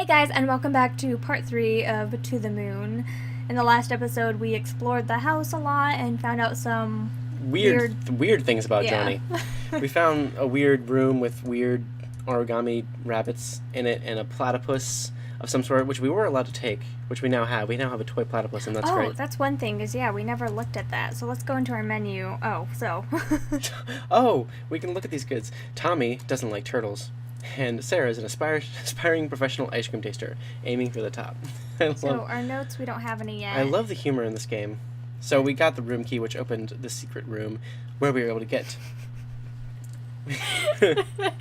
Hey guys, and welcome back to part 3 of To the Moon. In the last episode, we explored the house a lot and found out some weird things about Johnny. We found a weird room with weird origami rabbits in it and a platypus of some sort, which we were allowed to take, which we now have. We now have a toy platypus, and that's great. Oh, that's one thing, is we never looked at that. So let's go into our menu. Oh, we can look at these goods. Tommy doesn't like turtles. And Sarah is an aspiring professional ice cream taster, aiming for the top. So our notes, we don't have any yet. I love the humor in this game. So we got the room key, which opened the secret room, where we were able to get...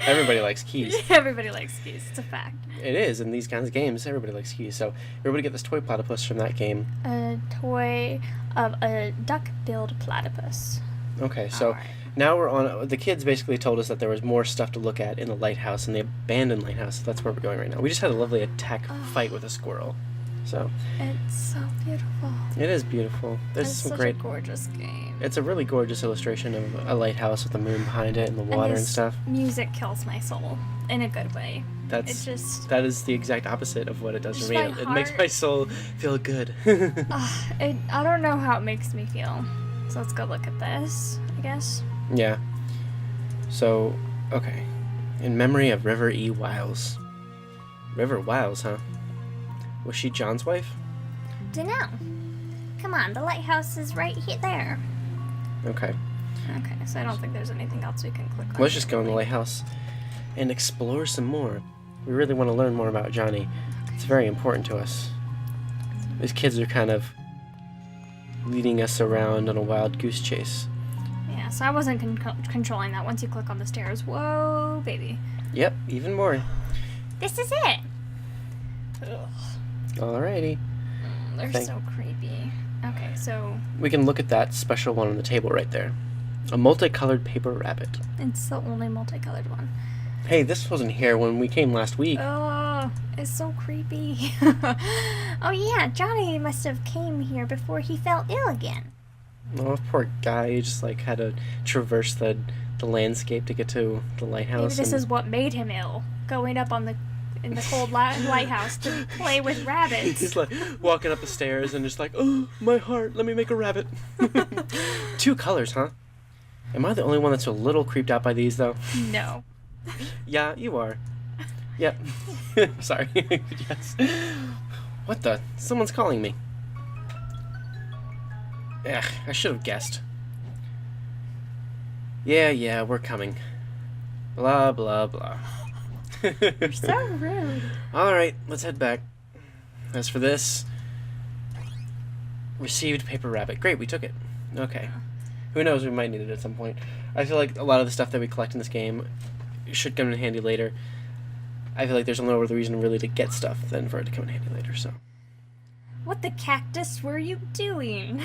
Everybody likes keys. Everybody likes keys, it's a fact. It is, in these kinds of games, everybody likes keys. So we were able to get this toy platypus from that game. A toy of a duck-billed platypus. Okay, so... All right. Now we're on... The kids basically told us that there was more stuff to look at in the lighthouse, in the abandoned lighthouse. That's where we're going right now. We just had a lovely attack fight with a squirrel. So... It's so beautiful. It is beautiful. There's it's some such great... a gorgeous game. It's a really gorgeous illustration of a lighthouse with the moon behind it and the water and stuff. Music kills my soul in a good way. That is the exact opposite of what it does for me. It makes my soul feel good. I don't know how it makes me feel. So let's go look at this, I guess. Yeah. So, okay. In memory of River E. Wiles. River Wiles, huh? Was she John's wife? Dunno. Come on, the lighthouse is right there. Okay. Okay, so I don't think there's anything else we can click on. Let's just go in the lighthouse and explore some more. We really want to learn more about Johnny. It's very important to us. These kids are kind of leading us around on a wild goose chase. Yeah, so I wasn't controlling that. Once you click on the stairs, whoa, baby. Yep, even more. This is it. Ugh. Alrighty. They're so creepy. Okay, so... We can look at that special one on the table right there. A multicolored paper rabbit. It's the only multicolored one. Hey, this wasn't here when we came last week. Oh, it's so creepy. Oh yeah, Johnny must have came here before he fell ill again. Oh, poor guy. He just had to traverse the landscape to get to the lighthouse. Maybe this is what made him ill. Going up in the cold lighthouse to play with rabbits. He's walking up the stairs and just oh, my heart, let me make a rabbit. 2 colors, huh? Am I the only one that's a little creeped out by these, though? No. Yeah, you are. Yep. Sorry. Yes. What the? Someone's calling me. Ugh, I should have guessed. Yeah, we're coming. Blah, blah, blah. You're so rude. Alright, let's head back. As for this... Received paper rabbit. Great, we took it. Okay. Who knows, we might need it at some point. I feel like a lot of the stuff that we collect in this game should come in handy later. I feel like there's no other reason really to get stuff than for it to come in handy later, so... What the cactus were you doing?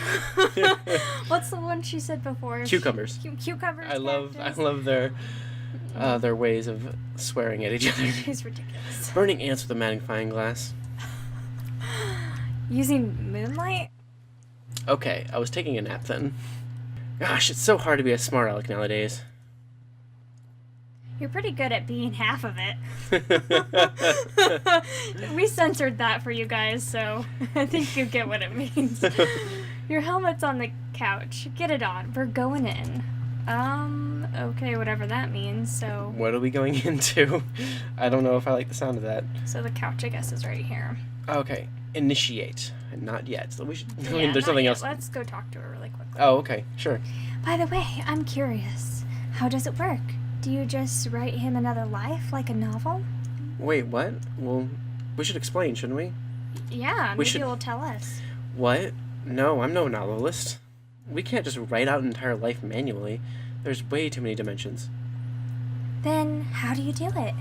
What's the one she said before? Cucumbers. Cucumbers. I love their ways of swearing at each other. She's ridiculous. Burning ants with a magnifying glass. Using moonlight? Okay, I was taking a nap then. Gosh, it's so hard to be a smart aleck nowadays. You're pretty good at being half of it. We censored that for you guys, so I think you get what it means. Your helmet's on the couch. Get it on. We're going in. Okay, whatever that means, so... What are we going into? I don't know if I like the sound of that. So the couch, I guess, is right here. Okay. Initiate. Not yet. So we should... Yeah, there's something else. Let's go talk to her really quickly. Oh, okay. Sure. By the way, I'm curious. How does it work? Do you just write him another life, like a novel? Wait, what? Well, we should explain, shouldn't we? Yeah, maybe you'll tell us. What? No, I'm no novelist. We can't just write out an entire life manually. There's way too many dimensions. Then, how do you do it?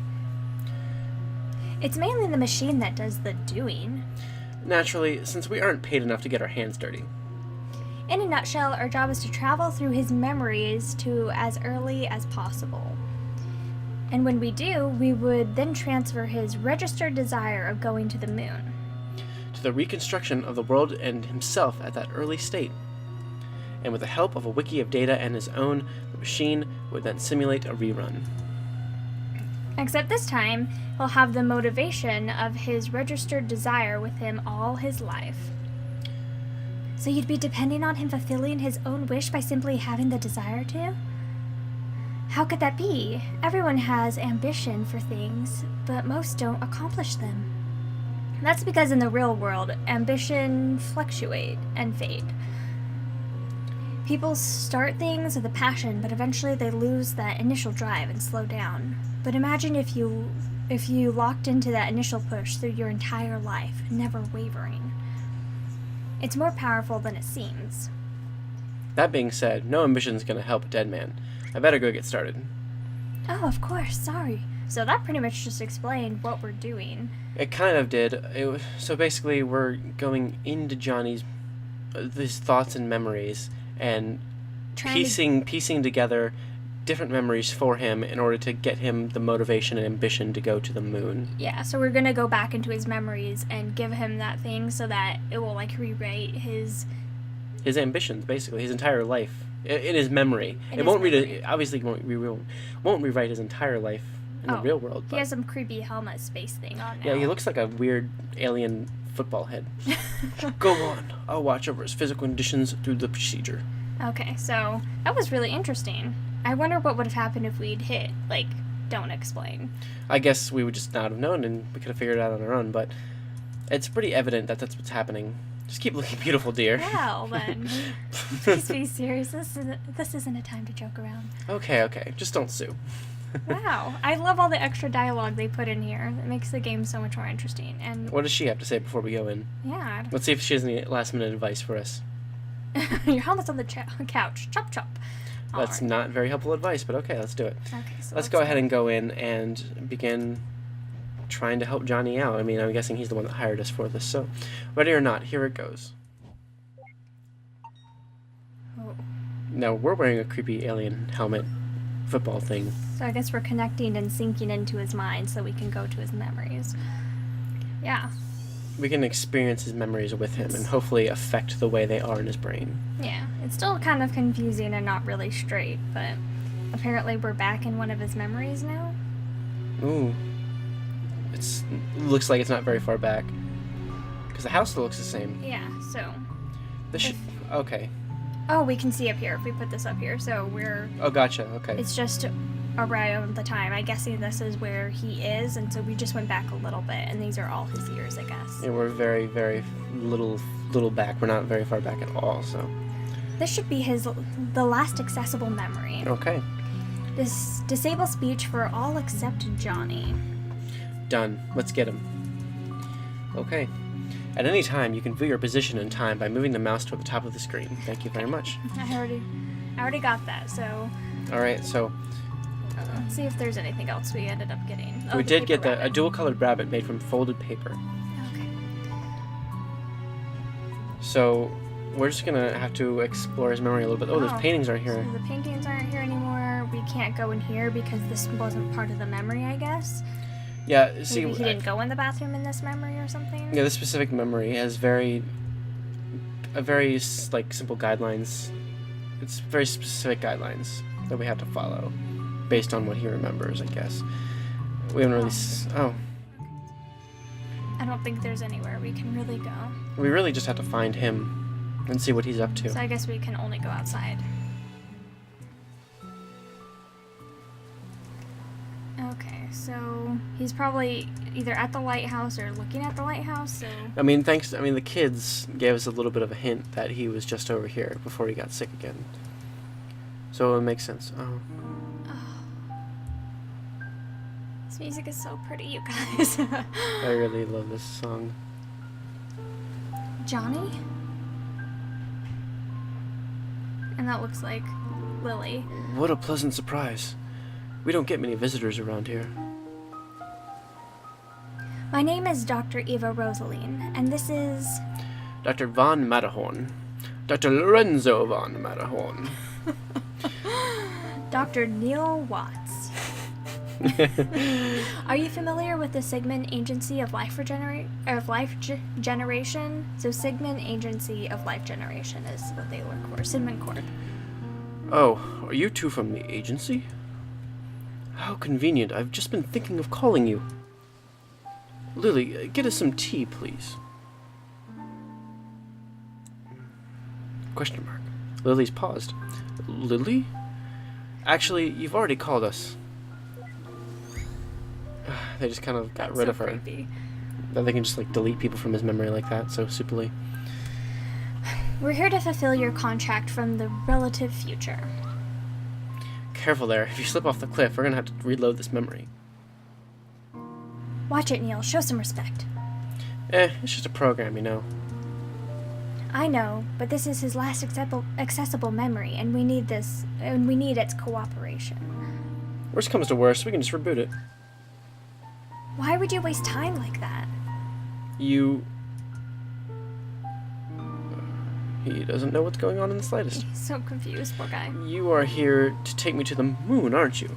It's mainly the machine that does the doing. Naturally, since we aren't paid enough to get our hands dirty. In a nutshell, our job is to travel through his memories to as early as possible. And when we do, we would then transfer his registered desire of going to the moon. To the reconstruction of the world and himself at that early state. And with the help of a wiki of data and his own, the machine would then simulate a rerun. Except this time, he'll have the motivation of his registered desire with him all his life. So you'd be depending on him fulfilling his own wish by simply having the desire to? How could that be? Everyone has ambition for things, but most don't accomplish them. That's because in the real world, ambition fluctuate and fade. People start things with a passion, but eventually they lose that initial drive and slow down. But imagine if you locked into that initial push through your entire life, never wavering. It's more powerful than it seems. That being said, no ambition's gonna help a dead man. I better go get started. Oh, of course, sorry. So that pretty much just explained what we're doing. It kind of did. So basically, we're going into Johnny's these thoughts and memories and piecing together different memories for him in order to get him the motivation and ambition to go to the moon. Yeah, so we're gonna go back into his memories and give him that thing so that it will like rewrite his ambitions, basically his entire life in his memory. It won't rewrite his entire life in the real world. But he has some creepy helmet space thing on now. Yeah, he looks like a weird alien football head. Go on. I'll watch over his physical conditions through the procedure. Okay, so that was really interesting. I wonder what would have happened if we'd hit, like, don't explain. I guess we would just not have known and we could have figured it out on our own, but it's pretty evident that that's what's happening. Just keep looking beautiful, dear. Well, then. Please be serious. This isn't a time to joke around. Okay. Just don't sue. Wow. I love all the extra dialogue they put in here. It makes the game so much more interesting. And what does she have to say before we go in? Yeah. Let's see if she has any last-minute advice for us. Your helmet's on the couch. Chop, chop. That's not very helpful advice, but okay, let's do it. Okay, so let's go ahead and go in and begin trying to help Johnny out. I mean, I'm guessing he's the one that hired us for this, so ready or not, here it goes. Oh. Now, we're wearing a creepy alien helmet football thing. So I guess we're connecting and sinking into his mind so we can go to his memories. Yeah. We can experience his memories with him and hopefully affect the way they are in his brain. Yeah, it's still kind of confusing and not really straight, but apparently we're back in one of his memories now. Ooh. It looks like it's not very far back. Because the house still looks the same. Yeah, so... Okay. Oh, we can see up here if we put this up here, so we're... Oh, gotcha, okay. It's just around the time. I'm guessing this is where he is, and so we just went back a little bit, and these are all his years, I guess. Yeah, we're very, very little back. We're not very far back at all, so... This should be the last accessible memory. Okay. This disable speech for all except Johnny. Done. Let's get him. Okay. At any time, you can view your position in time by moving the mouse toward the top of the screen. Thank you very much. I already got that, so... Alright, so... Let's see if there's anything else we ended up getting. We did get a dual-colored rabbit made from folded paper. Okay. So, we're just gonna have to explore his memory a little bit. Oh, those paintings aren't here. So the paintings aren't here anymore. We can't go in here because this wasn't part of the memory, I guess. Yeah, see... Maybe he didn't go in the bathroom in this memory or something? Yeah, this specific memory has very simple guidelines. It's very specific guidelines that we have to follow based on what he remembers, I guess. We haven't really... I don't think there's anywhere we can really go. We really just have to find him and see what he's up to. So I guess we can only go outside. Okay, so he's probably either at the lighthouse or looking at the lighthouse, so... the kids gave us a little bit of a hint that he was just over here before he got sick again. So it makes sense. Oh. This music is so pretty, you guys. I really love this song. Johnny? And that looks like Lily. What a pleasant surprise. We don't get many visitors around here. My name is Dr. Eva Rosaline, and this is... Dr. Von Matterhorn. Dr. Lorenzo Von Matterhorn. Dr. Neil Watts. Are you familiar with the Sigmund Agency of Life Generation? So Sigmund Agency of Life Generation is what they work for. Sigmund Corp. Oh, are you two from the agency? How convenient. I've just been thinking of calling you. Lily, get us some tea, please. Question mark. Lily's paused. Lily? Actually, you've already called us. They just kind of got rid of her. Creepy. That they can just like delete people from his memory like that so superly. We're here to fulfill your contract from the relative future. Careful there. If you slip off the cliff, we're gonna have to reload this memory. Watch it, Neil. Show some respect. It's just a program, you know. I know, but this is his last accessible memory, and we need its cooperation. Worst comes to worst, we can just reboot it. Why would you waste time like that? He doesn't know what's going on in the slightest. He's so confused, poor guy. You are here to take me to the moon, aren't you?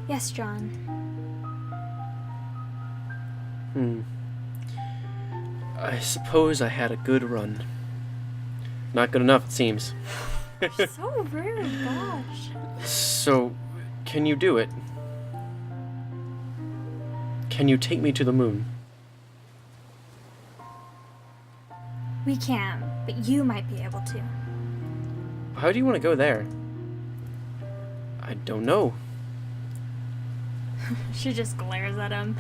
Yes, John. I suppose I had a good run. Not good enough, it seems. So rude, gosh. So, can you do it? Can you take me to the moon? We can, but you might be able to. How do you want to go there? I don't know. She just glares at him.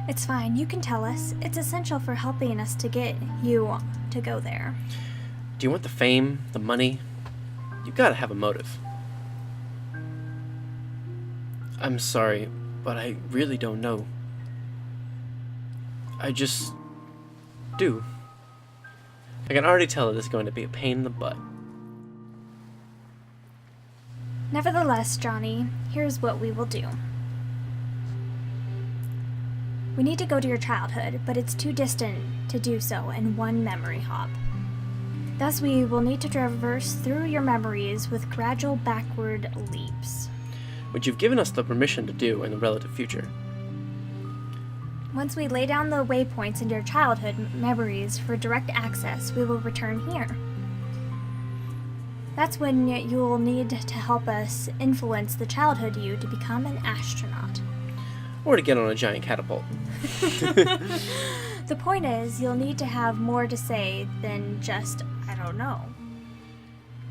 It's fine, you can tell us. It's essential for helping us to get you to go there. Do you want the fame, the money? You gotta have a motive. I'm sorry, but I really don't know. I just do. I can already tell that this is going to be a pain in the butt. Nevertheless, Johnny, here's what we will do. We need to go to your childhood, but it's too distant to do so in one memory hop. Thus, we will need to traverse through your memories with gradual backward leaps. Which you've given us the permission to do in the relative future. Once we lay down the waypoints in your childhood memories for direct access, we will return here. That's when you will need to help us influence the childhood you to become an astronaut. Or to get on a giant catapult. The point is, you'll need to have more to say than just, I don't know.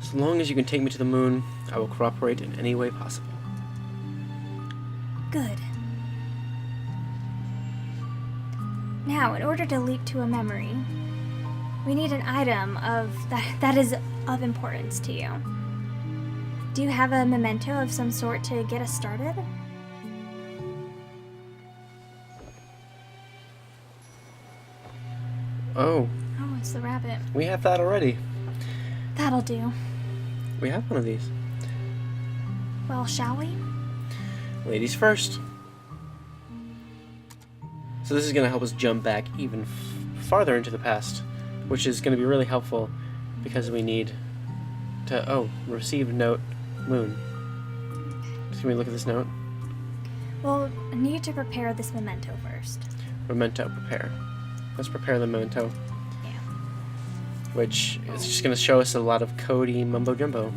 As long as you can take me to the moon, I will cooperate in any way possible. Good. Now, in order to leap to a memory, we need an item that is of importance to you. Do you have a memento of some sort to get us started? Oh, It's the rabbit. we have that already. That'll do. We have one of these. Well, shall we? Ladies first. So this is going to help us jump back even farther into the past, which is going to be really helpful because we need to, receive note, moon. Can we look at this note? We'll need to prepare this memento first. Memento, prepare. Let's prepare the memento, Yeah. which is just going to show us a lot of Cody mumbo jumbo.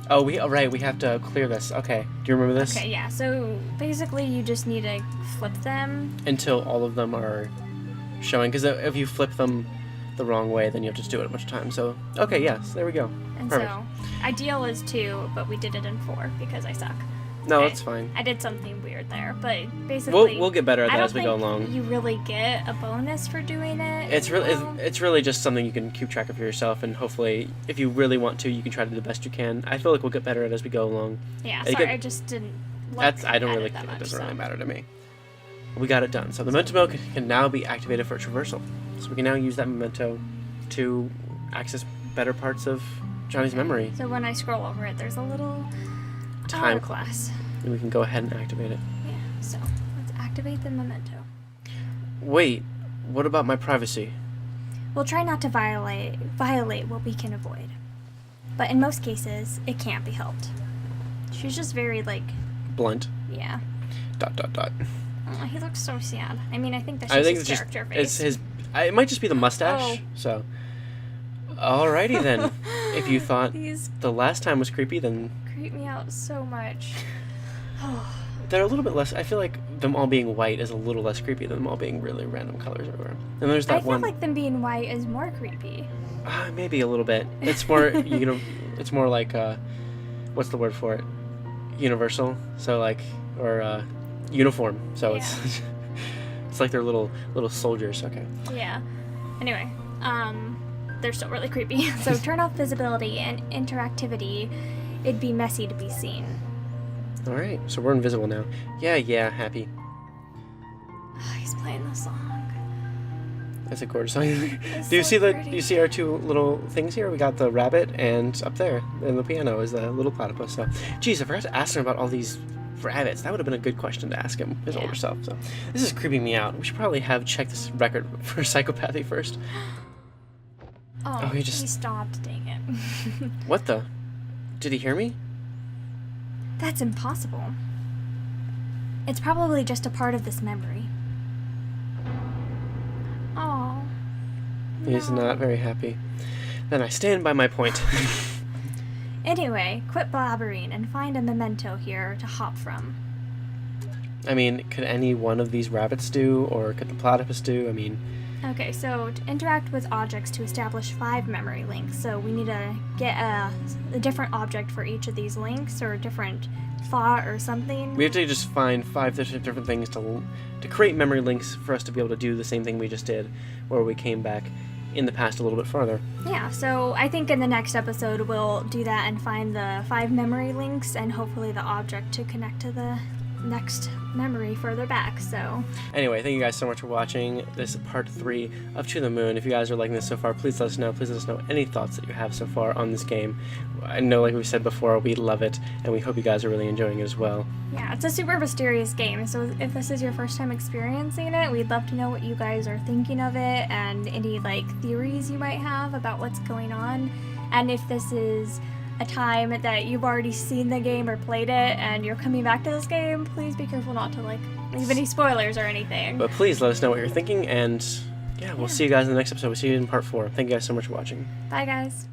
Oh, we have to clear this. Okay, do you remember this? Okay, yeah, so basically you just need to flip them. Until all of them are showing, because if you flip them the wrong way, then you have to just do it a bunch of times. So, okay, yes, there we go. And Perfect. so, ideal is 2, but we did it in 4 because I suck. No, Okay. that's fine. I did something weird there, but basically... We'll get better at I that don't as we go along. you really get a bonus for doing it. It's really well. it's really just something you can keep track of for yourself, and hopefully, if you really want to, you can try to do the best you can. I feel like we'll get better at it as we go along. Yeah, It sorry, get- I just didn't look I don't at really. it that It much, doesn't so. really matter to me. We got it done. So the memento milk can now be activated for traversal. So we can now use that memento to access better parts of Johnny's memory. So when I scroll over it, there's a little Time class. And we can go ahead and activate it. Yeah, so let's activate the memento. Wait, what about my privacy? We'll try not to violate what we can avoid. But in most cases, it can't be helped. She's just very, Blunt. yeah. ... Oh, he looks so sad. I mean, I think that's just I think his it's just character it's face. his. It might just be the mustache. Oh. So, alrighty then. If you thought These the last time was creepy, then creep me out so much. They're a little bit less. I feel like them all being white is a little less creepy than them all being really random colors everywhere. And there's that I feel one. like them being white is more creepy. Maybe a little bit. It's more it's more like what's the word for it? Universal. So like or uniform. So Yeah. it's like they're little soldiers. Okay. Yeah. Anyway, they're still really creepy. So turn off visibility and interactivity. It'd be messy to be seen. All right. So we're invisible now. Yeah. Happy. Oh, he's playing the song. That's a gorgeous song. It's Do you so see the? pretty. Do you see our two little things here? We got the rabbit, and up there in the piano is the little platypus. So, geez, I forgot to ask him about all these rabbits. That would have been a good question to ask him, his older self. So, this is creeping me out. We should probably have checked this record for psychopathy first. Oh, he he just- stopped. Dang it. What the? Did he hear me? That's impossible. It's probably just a part of this memory. Oh. He's not very happy. Then I stand by my point. Anyway, quit blabbering and find a memento here to hop from. I mean, could any one of these rabbits do, or could the platypus do? I mean, Okay, so to interact with objects to establish 5 memory links. So we need to get a different object for each of these links, or a different thought or something. we have to just find 5 different things to create memory links for us to be able to do the same thing we just did, where we came back in the past a little bit farther. Yeah, so I think in the next episode we'll do that and find the 5 memory links and hopefully the object to connect to the next memory further back. So Anyway, thank you guys so much for watching this part 3 of To the Moon. If you guys are liking this so far, please let us know. Please let us know any thoughts that you have so far on this game. I know, like we said before, we love it, and we hope you guys are really enjoying it as well. yeah, it's a super mysterious game. So if this is your first time experiencing it, we'd love to know what you guys are thinking of it and any like theories you might have about what's going on. And if this is a time that you've already seen the game or played it and you're coming back to this game, please be careful not to like leave any spoilers or anything. But please let us know what you're thinking, and yeah, we'll see you guys in the next episode. We'll see you in part 4. Thank you guys so much for watching. Bye guys.